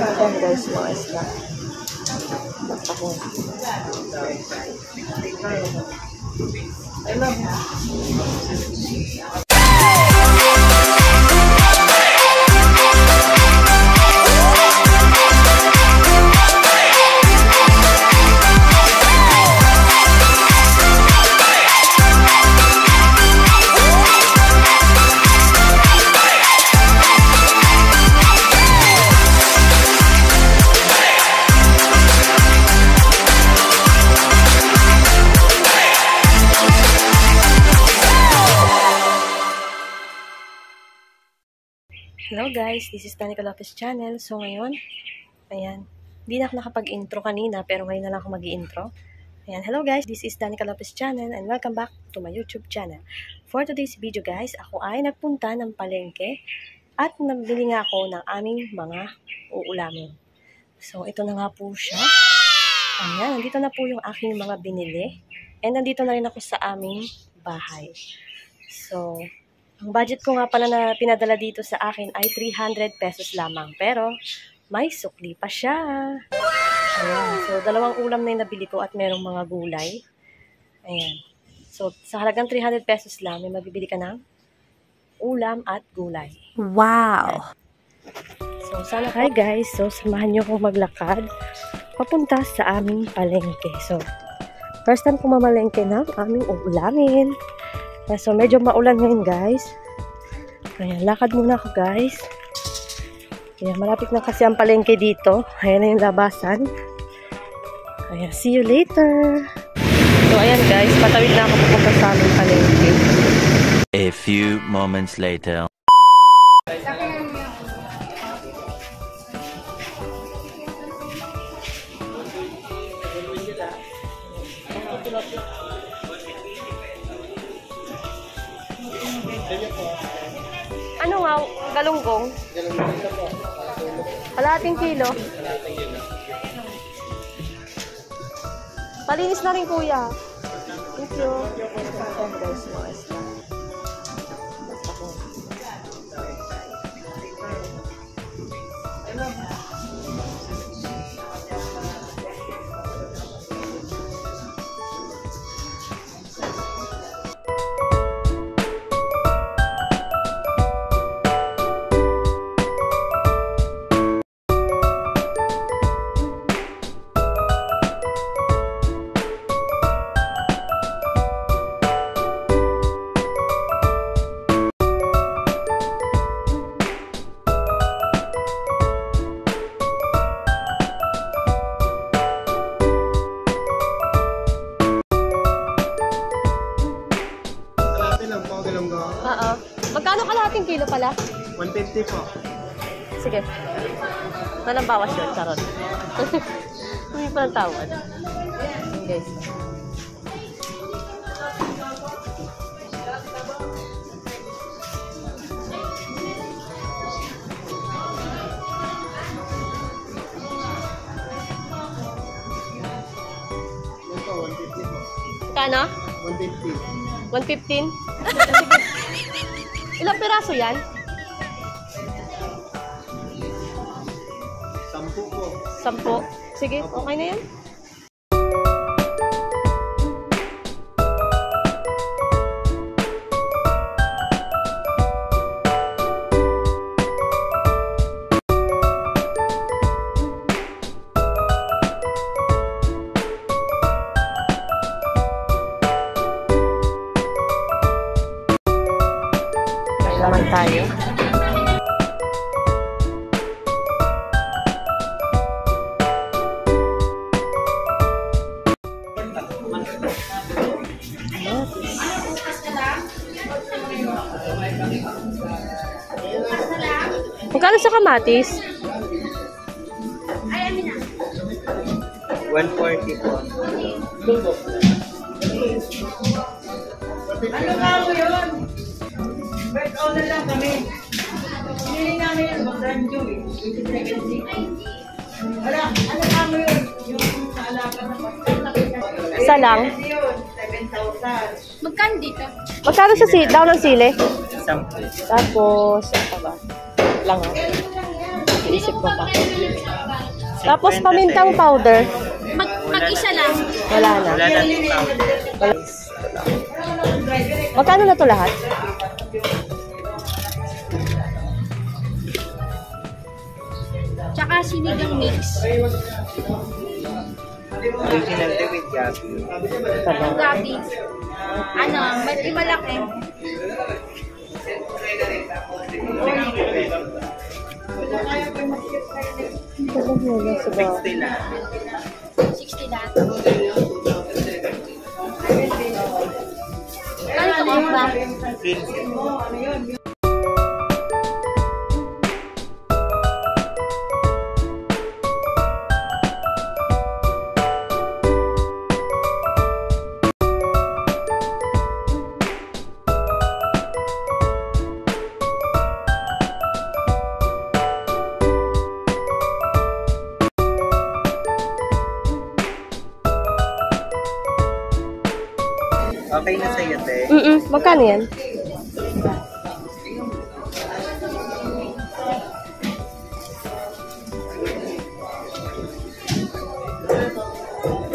Ayan guys, mga isla. Ako. I love you. Hello guys, this is Danica Lopez channel. So ngayon, ayan, hindi na ako nakapag-intro kanina pero ngayon na lang ako mag-i-intro. Ayan, hello guys, this is Danica Lopez channel and welcome back to my YouTube channel. For today's video guys, ako ay nagpunta ng palengke at nabili nga ako ng aming mga uulamin. So ito na nga po siya. Ayan, nandito na po yung aking mga binili and nandito na rin ako sa aming bahay. So, ang budget ko nga pala na pinadala dito sa akin ay 300 pesos lamang. Pero, may sukli pa siya. Ayan. So, dalawang ulam na yung nabili ko at merong mga gulay. Ayan. So, sa halagang 300 pesos lang, may mabibili ka ng ulam at gulay. Wow! So, sana hi guys. So, samahan nyo kong maglakad papunta sa aming palengke. So, first time ko mamalengke ng aming ulamin. So, medyo maulan ngayon, guys. Kaya, lakad muna ako, guys. Kaya, malapit na kasi ang palengke dito. Ayan na yung labasan. Kaya, see you later. So, ayan, guys. Patawid na ako pupunta sa aming palengke. A few moments later. Ano nga? Galunggong? Kalahating kilo. Palinis na rin kuya. Thank you. Guys, mga isla. Oo. Magkano kalahating kilo pala? 150 po. Sige. Walang bawas yun, charot. Hindi pa ng tawad. Guys. Kano? 150. 115? Ilang piraso yan? 10 po. 10? Sige, okay na yan. Naman tayo. Magkano sa kamatis? 140 po. Ano nga mo yun? First order lang kami. Hindi namin yung mag-ranjo eh. Wala, ano nga mo yun? Yung sa alaga na pagkakas. Isa lang? 7,000. Magkano dito? Magkano sa daw ng sili? 10. Tapos, ano ba? Lang ha? Isip ko pa. Tapos pamintang powder. Mag-isa lang. Wala na. Wala na din powder. Magkano na to lahat? Tsaka sinigang mix. Original din with gabi. Yung gabi. Ano, malaki. Sila. 60 lahat. Kaya ito ba? Okay na sa'yo, te. Magkano yan?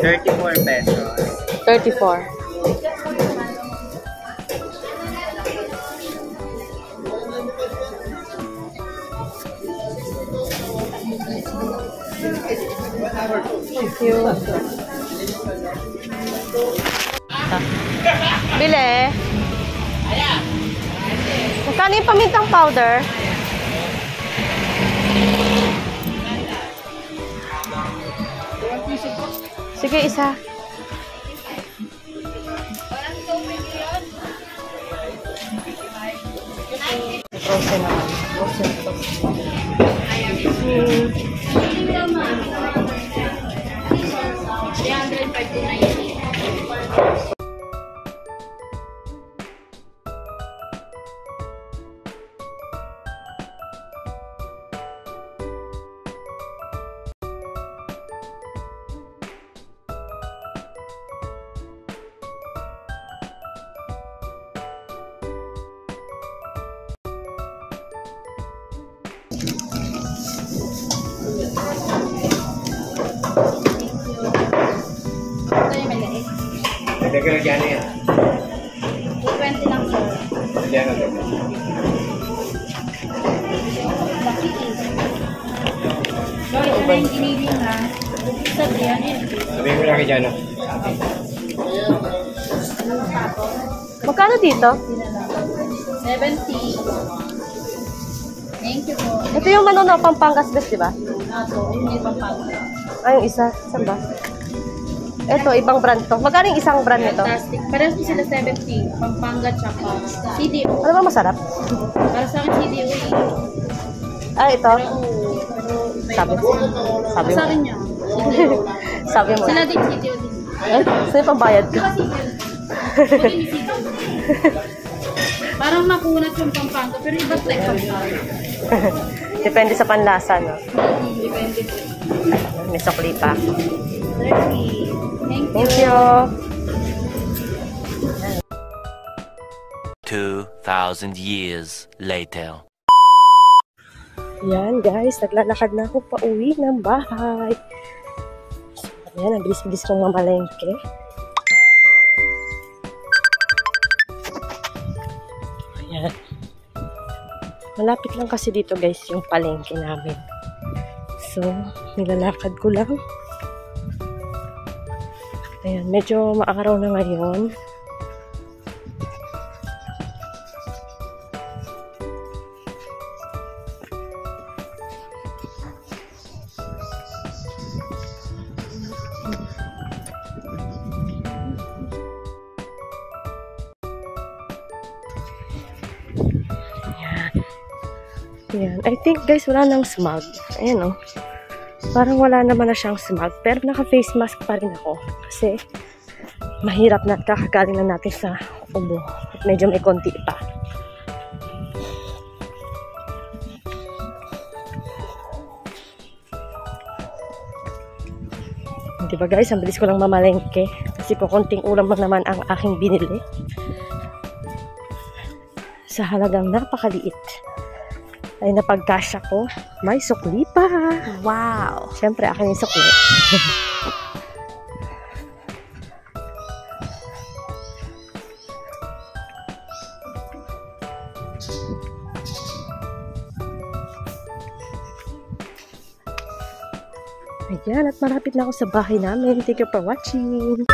₱34. 34. Thank you. Bili. Magkano yung pamintang powder? Sige, isa. Frozen naman. Frozen. Ito yung maliit. Nagkakaroon dyan yan. 20 lang, sir. Dyan ako. Sorry, ito na yung giniling ha. Sabi yan yun. Sabihin mo lang kay Jano. Magkano dito? 70. Thank you po. Ito yung Manono Pampangas Best, di ba? Ato, yung may pampanga. Ay, yung isa. Saan ba? Ito, ibang brand to. Magkano yung isang brand nito? Fantastic. Parehas po sila 70. Pampanga tsaka CDO. Ano ba masarap? Para sa akin CDO eh. Ah, ito. Pero Sabi sa mo. akin niya. Sabi mo. Sila din CDO din. Eh, sa'yo pambayad ko. Saka CDO. Pwede yung CDO. Parang makunat yung Pampanga, pero iba't like Pampanga. Depende sa panlasa, no? Depende po. May sukli pa. 30. Thank you. Thank you. 2,000 years later. Yan, guys. Naglalakad na ako pa uwi ng bahay. Ayan, ang bilis-bilis kong mamalengke. Ayan. Malapit lang kasi dito, guys, yung palengke namin. So, nilalakad ko lang. Ayan, medyo maaraw na ngayon. Ayan. I think, guys, wala nang smog. Ayan, oh. Parang wala naman na siyang smog. Pero naka-face mask pa rin ako. Kasi, mahirap na kakagaling na natin sa ubo. At medyo may konti pa. Diba, guys? Ang bilis ko lang mamalengke. Kasi kukunting ulam lang naman ang aking binili. Sa halagang napakaliit. Ay napagkasya ko May sukli pa. Wow! Siyempre, akin yung sukli. Ayan, at malapit na ako sa bahay namin. Thank you for watching.